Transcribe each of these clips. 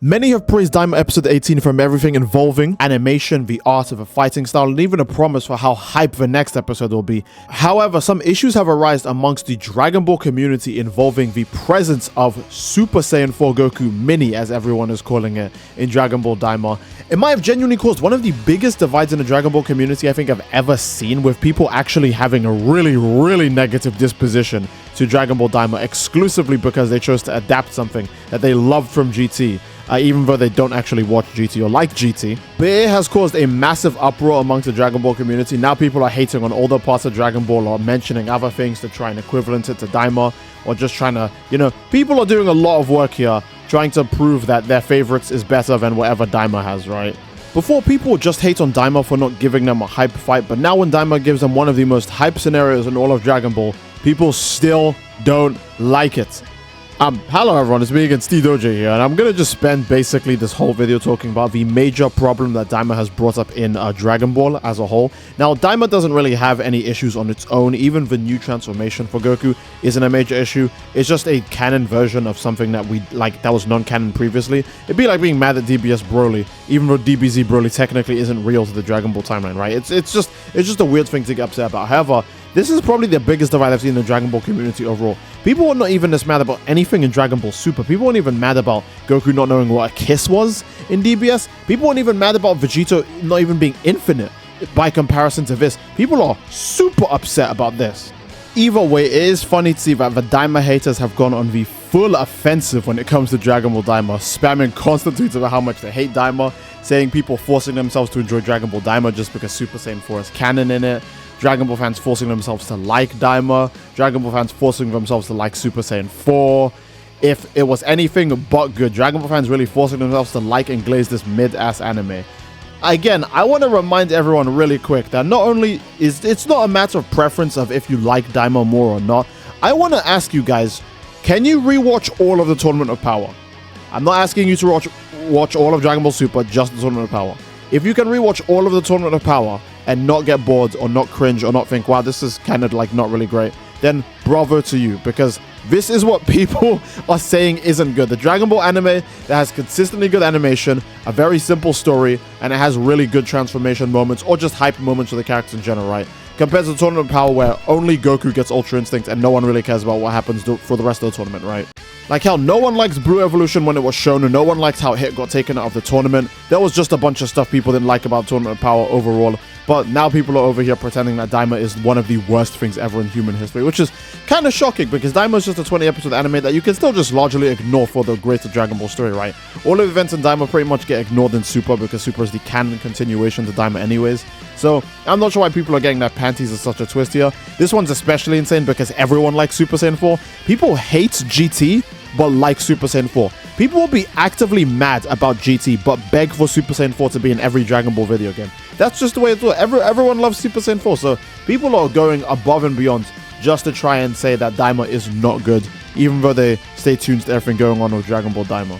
Many have praised Daima episode 18 from everything involving animation, the art of a fighting style, and even a promise for how hype the next episode will be. However, some issues have arisen amongst the Dragon Ball community involving the presence of Super Saiyan 4 Goku Mini, as everyone is calling it, in Dragon Ball Daima. It might have genuinely caused one of the biggest divides in the Dragon Ball community I think I've ever seen, with people actually having a really negative disposition to Dragon Ball Daima exclusively because they chose to adapt something that they loved from GT. Even though they don't actually watch GT or like GT. But it has caused a massive uproar amongst the Dragon Ball community. Now people are hating on all the parts of Dragon Ball or mentioning other things to try and equivalent it to Daima, or just trying to, people are doing a lot of work here trying to prove that their favorites is better than whatever Daima has, right? Before, people would just hate on Daima for not giving them a hype fight, but now when Daima gives them one of the most hype scenarios in all of Dragon Ball, people still don't like it. Hello everyone, it's me again, Steve Dojo here, and I'm gonna just spend basically this whole video talking about the major problem that Daima has brought up in Dragon Ball as a whole. Now, Daima doesn't really have any issues on its own. Even the new transformation for Goku isn't a major issue. It's just a canon version of something that that was non-canon previously. It'd be like being mad at DBS Broly, even though DBZ Broly technically isn't real to the Dragon Ball timeline, right? It's just a weird thing to get upset about. However, this is probably the biggest divide I've seen in the Dragon Ball community overall. People are not even this mad about anything in Dragon Ball Super. People weren't even mad about Goku not knowing what a kiss was in DBS. People weren't even mad about Vegito not even being infinite by comparison to this. People are super upset about this. Either way, it is funny to see that the Daima haters have gone on the full offensive when it comes to Dragon Ball Daima, spamming constant tweets about how much they hate Daima, saying people forcing themselves to enjoy Dragon Ball Daima just because Super Saiyan 4 is canon in it. Dragon Ball fans forcing themselves to like Daima. Dragon Ball fans forcing themselves to like Super Saiyan 4. If it was anything but good, Dragon Ball fans really forcing themselves to like and glaze this mid-ass anime. Again, I want to remind everyone really quick that not only is it's not a matter of preference of if you like Daima more or not. I want to ask you guys, can you rewatch all of the Tournament of Power? I'm not asking you to watch all of Dragon Ball Super, just the Tournament of Power. If you can rewatch all of the Tournament of Power and not get bored or not cringe or not think, wow, this is kind of not really great, then bravo to you, because this is what people are saying isn't good. The Dragon Ball anime that has consistently good animation, a very simple story, and it has really good transformation moments or just hype moments for the characters in general, right? Compared to the Tournament of Power where only Goku gets Ultra Instinct and no one really cares about what happens for the rest of the tournament, right? Like hell, no one likes Blue Evolution when it was shown, and no one liked how Hit got taken out of the tournament. There was just a bunch of stuff people didn't like about Tournament of Power overall, but now people are over here pretending that Daima is one of the worst things ever in human history, which is kind of shocking because Daima is just a 20-episode anime that you can still just largely ignore for the greater Dragon Ball story, right? All of the events in Daima pretty much get ignored in Super because Super is the canon continuation to Daima anyways. So I'm not sure why people are getting their panties in such a twist here. This one's especially insane because everyone likes Super Saiyan 4. People hate GT, but like Super Saiyan 4. People will be actively mad about GT, but beg for Super Saiyan 4 to be in every Dragon Ball video game. That's just the way it's works. Everyone loves Super Saiyan 4, so people are going above and beyond just to try and say that Daima is not good, even though they stay tuned to everything going on with Dragon Ball Daima.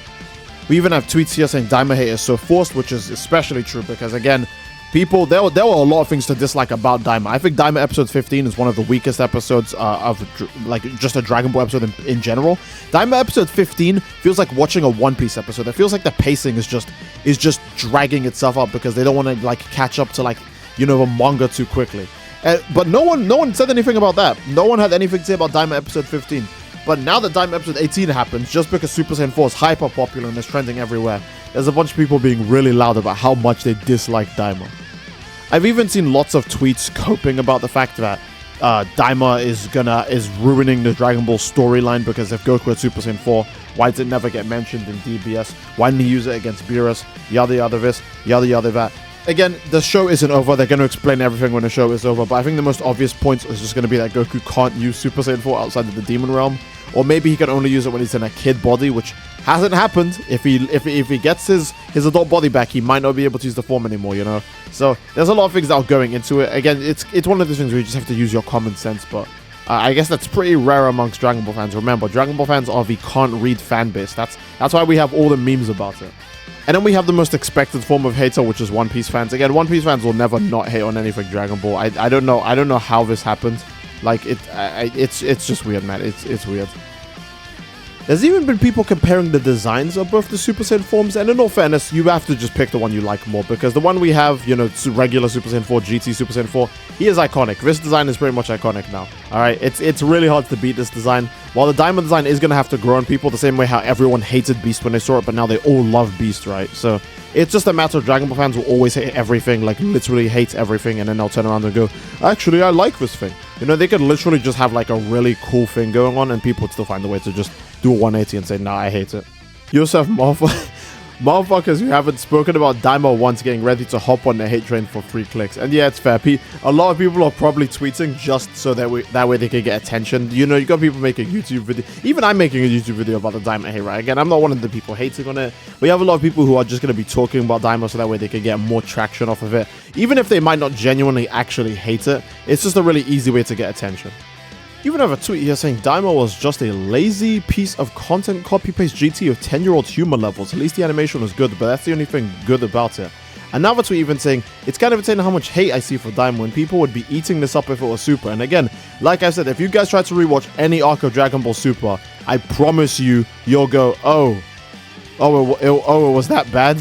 We even have tweets here saying Daima hate is so forced, which is especially true because, again, people, there were a lot of things to dislike about Daima. I think Daima episode 15 is one of the weakest episodes of just a Dragon Ball episode in general. Daima episode 15 feels like watching a One Piece episode. It feels like the pacing is just dragging itself up because they don't want to catch up to the manga too quickly. But no one said anything about that. No one had anything to say about Daima episode 15. But now that Daima episode 18 happens, just because Super Saiyan 4 is hyper popular and is trending everywhere, there's a bunch of people being really loud about how much they dislike Daima. I've even seen lots of tweets coping about the fact that Daima is ruining the Dragon Ball storyline because if Goku had Super Saiyan 4, why did it never get mentioned in DBS? Why didn't he use it against Beerus? Yada yada this, yada yada that. Again, the show isn't over. They're going to explain everything when the show is over, but I think the most obvious point is just going to be that Goku can't use Super Saiyan 4 outside of the Demon Realm, or maybe he can only use it when he's in a kid body, which hasn't happened. If he gets his adult body back, he might not be able to use the form anymore, So there's a lot of things that are going into it. Again, it's one of those things where you just have to use your common sense, but I guess that's pretty rare amongst Dragon Ball fans. Remember, Dragon Ball fans are the can't read fan base. That's why we have all the memes about it. And then we have the most expected form of hater, which is One Piece fans. Again, One Piece fans will never not hate on anything Dragon Ball. I don't know how this happened. It's just weird, man. It's weird. There's even been people comparing the designs of both the Super Saiyan forms, and in all fairness, you have to just pick the one you like more, because the one we have, you know, regular Super Saiyan 4, GT Super Saiyan 4, he is iconic. This design is pretty much iconic now. Alright, it's really hard to beat this design. While the Daima design is going to have to grow on people the same way how everyone hated Beast when they saw it, but now they all love Beast, right? So it's just a matter of Dragon Ball fans will always hate everything, like literally hate everything, and then they'll turn around and go, actually, I like this thing. You know, they could literally just have like a really cool thing going on, and people would still find a way to just do a 180 and say, nah, I hate it. You also have motherfuckers who haven't spoken about Daima once getting ready to hop on the hate train for 3 clicks. And yeah, it's fair. A lot of people are probably tweeting just so that way they can get attention. You know, you got people making YouTube video. Even I'm making a YouTube video about the Daima hate, right? Again, I'm not one of the people hating on it. We have a lot of people who are just going to be talking about Daima so that way they can get more traction off of it. Even if they might not genuinely actually hate it, it's just a really easy way to get attention. Even have a tweet here saying Daima was just a lazy piece of content copy-paste GT of 10-year-old humor levels. At least the animation was good, but that's the only thing good about it. Another tweet even saying, it's kind of insane how much hate I see for Daima when people would be eating this up if it was Super. And again, like I said, if you guys try to rewatch any arc of Dragon Ball Super, I promise you, you'll go, it was that bad?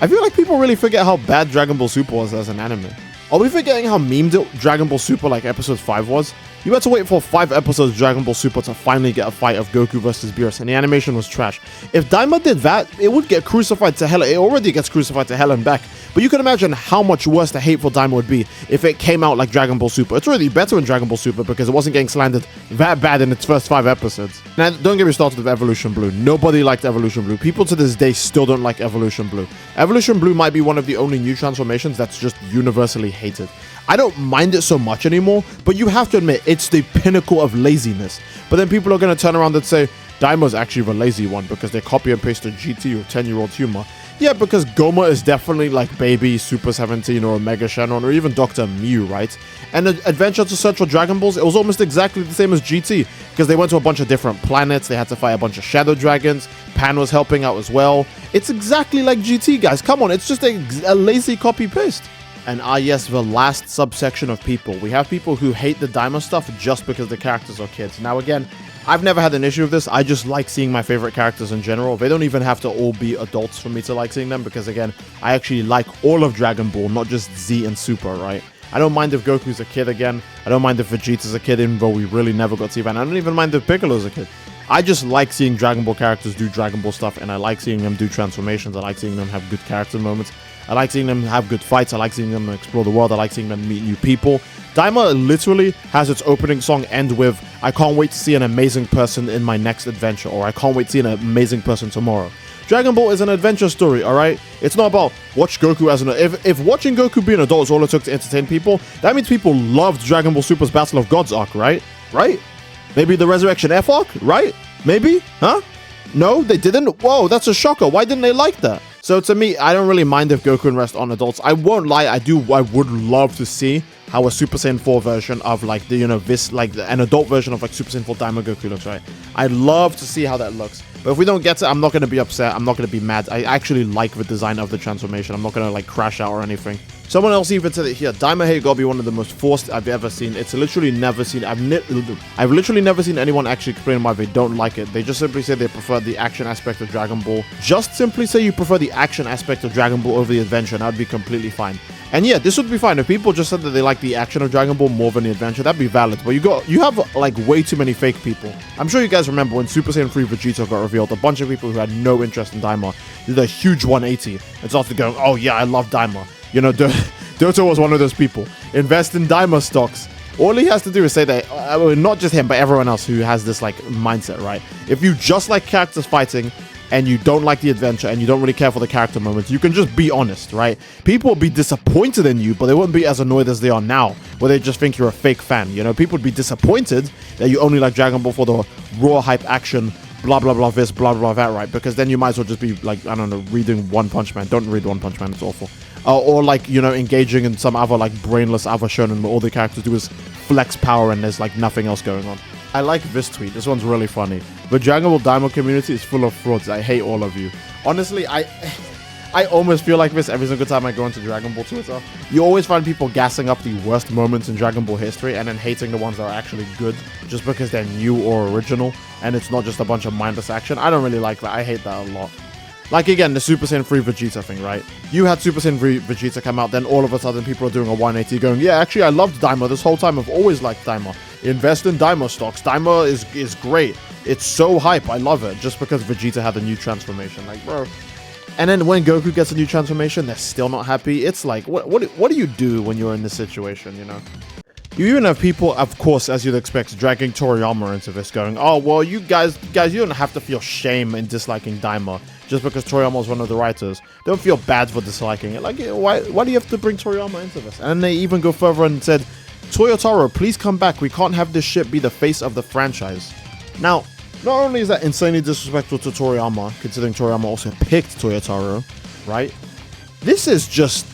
I feel like people really forget how bad Dragon Ball Super was as an anime. Are we forgetting how memed Dragon Ball Super like episode 5 was? You had to wait for 5 episodes of Dragon Ball Super to finally get a fight of Goku versus Beerus, and the animation was trash. If Daima did that, it would get crucified to hell. It already gets crucified to hell and back. But you can imagine how much worse the hate for Daima would be if it came out like Dragon Ball Super. It's already better in Dragon Ball Super because it wasn't getting slandered that bad in its first 5 episodes. Now, don't get me started with Evolution Blue. Nobody liked Evolution Blue. People to this day still don't like Evolution Blue. Evolution Blue might be one of the only new transformations that's just universally hated. I don't mind it so much anymore, but you have to admit, it's the pinnacle of laziness. But then people are going to turn around and say, Daima's actually the lazy one because they copy and paste a GT or 10-year-old humor. Yeah, because Goma is definitely like Baby, Super 17, or Omega Shannon, or even Dr. Mew, right? And Adventure to Search for Dragon Balls, it was almost exactly the same as GT, because they went to a bunch of different planets, they had to fight a bunch of Shadow Dragons, Pan was helping out as well. It's exactly like GT, guys. Come on, it's just a lazy copy-paste. And yes, the last subsection of people. We have people who hate the Daima stuff just because the characters are kids. Now again, I've never had an issue with this. I just like seeing my favorite characters in general. They don't even have to all be adults for me to like seeing them, because again, I actually like all of Dragon Ball, not just Z and Super, right? I don't mind if Goku's a kid again. I don't mind if Vegeta's a kid, even though we really never got to see that. I don't even mind if Piccolo's a kid. I just like seeing Dragon Ball characters do Dragon Ball stuff, and I like seeing them do transformations. I like seeing them have good character moments. I like seeing them have good fights. I like seeing them explore the world. I like seeing them meet new people. Daima literally has its opening song end with, I can't wait to see an amazing person in my next adventure, or I can't wait to see an amazing person tomorrow. Dragon Ball is an adventure story, alright? It's not about watch Goku as an... If watching Goku be an adult is all it took to entertain people, that means people loved Dragon Ball Super's Battle of Gods arc, right? Right? Maybe the Resurrection F arc, right? Maybe? Huh? No, they didn't? Whoa, that's a shocker. Why didn't they like that? So to me, I don't really mind if Goku and rest on adults. I won't lie, I would love to see how a Super Saiyan 4 version of like the, you know, this, like an adult version of like Super Saiyan 4 Daima Goku looks, right? I'd love to see how that looks. But if we don't get it, I'm not going to be upset. I'm not going to be mad. I actually like the design of the transformation. I'm not going to like crash out or anything. Someone else even said it here. Daima hate gotta be one of the most forced I've ever seen. It's literally never seen. I've literally never seen anyone actually explain why they don't like it. They just simply say they prefer the action aspect of Dragon Ball. Just simply say you prefer the action aspect of Dragon Ball over the adventure, and that'd be completely fine. And yeah, this would be fine if people just said that they like the action of Dragon Ball more than the adventure. That'd be valid. But you have like way too many fake people. I'm sure you guys remember when Super Saiyan 3 Vegeta got revealed. A bunch of people who had no interest in Daima did a huge 180 and started going, "Oh yeah, I love Daima." You know, Doto was one of those people. Invest in Daima stocks. All he has to do is say that, not just him, but everyone else who has this like mindset, right? If you just like characters fighting and you don't like the adventure and you don't really care for the character moments, you can just be honest, right? People will be disappointed in you, but they won't be as annoyed as they are now, where they just think you're a fake fan. You know, people would be disappointed that you only like Dragon Ball for the raw hype action, blah blah blah this, blah blah that, right? Because then you might as well just be like, I don't know, reading One Punch Man. Don't read One Punch Man, it's awful. Or like, you know, engaging in some other like brainless other shonen where all the characters do is flex power and there's like nothing else going on. I like this tweet. This one's really funny. The Dragon Ball Daima community is full of frauds. I hate all of you. Honestly, I almost feel like this every single time I go into Dragon Ball Twitter. You always find people gassing up the worst moments in Dragon Ball history and then hating the ones that are actually good just because they're new or original and it's not just a bunch of mindless action. I don't really like that. I hate that a lot. Like, again, the Super Saiyan 3 Vegeta thing, right? You had Super Saiyan 3 Vegeta come out, then all of a sudden people are doing a 180 going, yeah, actually, I loved Daima this whole time. I've always liked Daima. Invest in Daima stocks. Daima is great. It's so hype. I love it. Just because Vegeta had a new transformation. Like, bro. And then when Goku gets a new transformation, they're still not happy. It's like, what do you do when you're in this situation, you know? You even have people, of course, as you'd expect, dragging Toriyama into this, going, oh, well, you guys, you don't have to feel shame in disliking Daima just because Toriyama is one of the writers. Don't feel bad for disliking it. Like, why do you have to bring Toriyama into this? And they even go further and said, Toyotaro, please come back. We can't have this shit be the face of the franchise. Now, not only is that insanely disrespectful to Toriyama, considering Toriyama also picked Toyotaro, right? This is just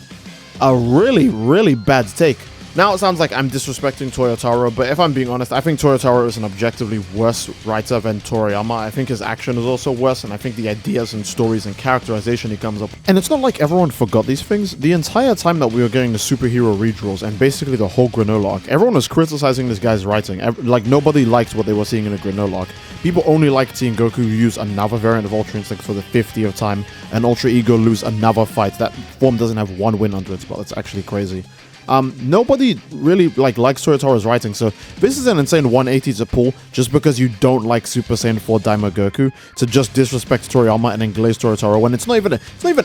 a really, really bad take. Now it sounds like I'm disrespecting Toyotaro, but if I'm being honest, I think Toyotaro is an objectively worse writer than Toriyama. I think his action is also worse, and I think the ideas and stories and characterization he comes up. And it's not like everyone forgot these things. The entire time that we were getting the superhero redraws and basically the whole Granola arc, everyone was criticizing this guy's writing. Like, nobody liked what they were seeing in the Granola arc. People only liked seeing Goku use another variant of Ultra Instinct for the 50th time, and Ultra Ego lose another fight. That form doesn't have one win under its belt. It's actually crazy. Nobody really likes Toyotaro's writing, so this is an insane 180 to pull just because you don't like Super Saiyan 4 Daima Goku to just disrespect Toriyama and then glaze Toyotaro when it's not even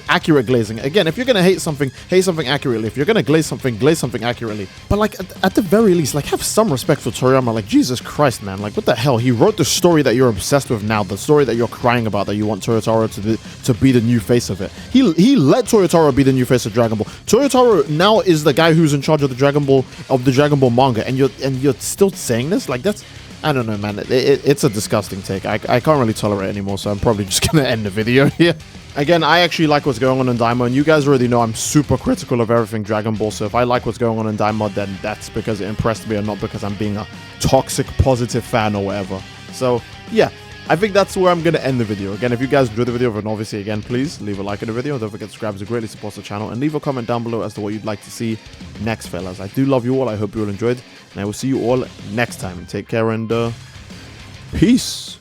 accurate glazing. Again, if you're gonna hate something accurately. If you're gonna glaze something accurately. But like at the very least, like, have some respect for Toriyama. Like, Jesus Christ, man, like, what the hell? He wrote the story that you're obsessed with now, the story that you're crying about, that you want Toyotaro to be the new face of it. He let Toyotaro be the new face of Dragon Ball. Toyotaro now is the guy who's in charge of the Dragon Ball manga, and you're still saying this? Like, that's, I don't know, man. It's a disgusting take. I can't really tolerate it anymore, so I'm probably just gonna end the video here. Again, I actually like what's going on in Daima, and you guys already know I'm super critical of everything Dragon Ball, so if I like what's going on in Daima, then that's because it impressed me and not because I'm being a toxic positive fan or whatever. So yeah, I think that's where I'm going to end the video. Again, if you guys enjoyed the video, then obviously, again, please leave a like in the video. Don't forget to subscribe, it greatly supports the channel. And leave a comment down below as to what you'd like to see next, fellas. I do love you all. I hope you all enjoyed. And I will see you all next time. Take care and peace.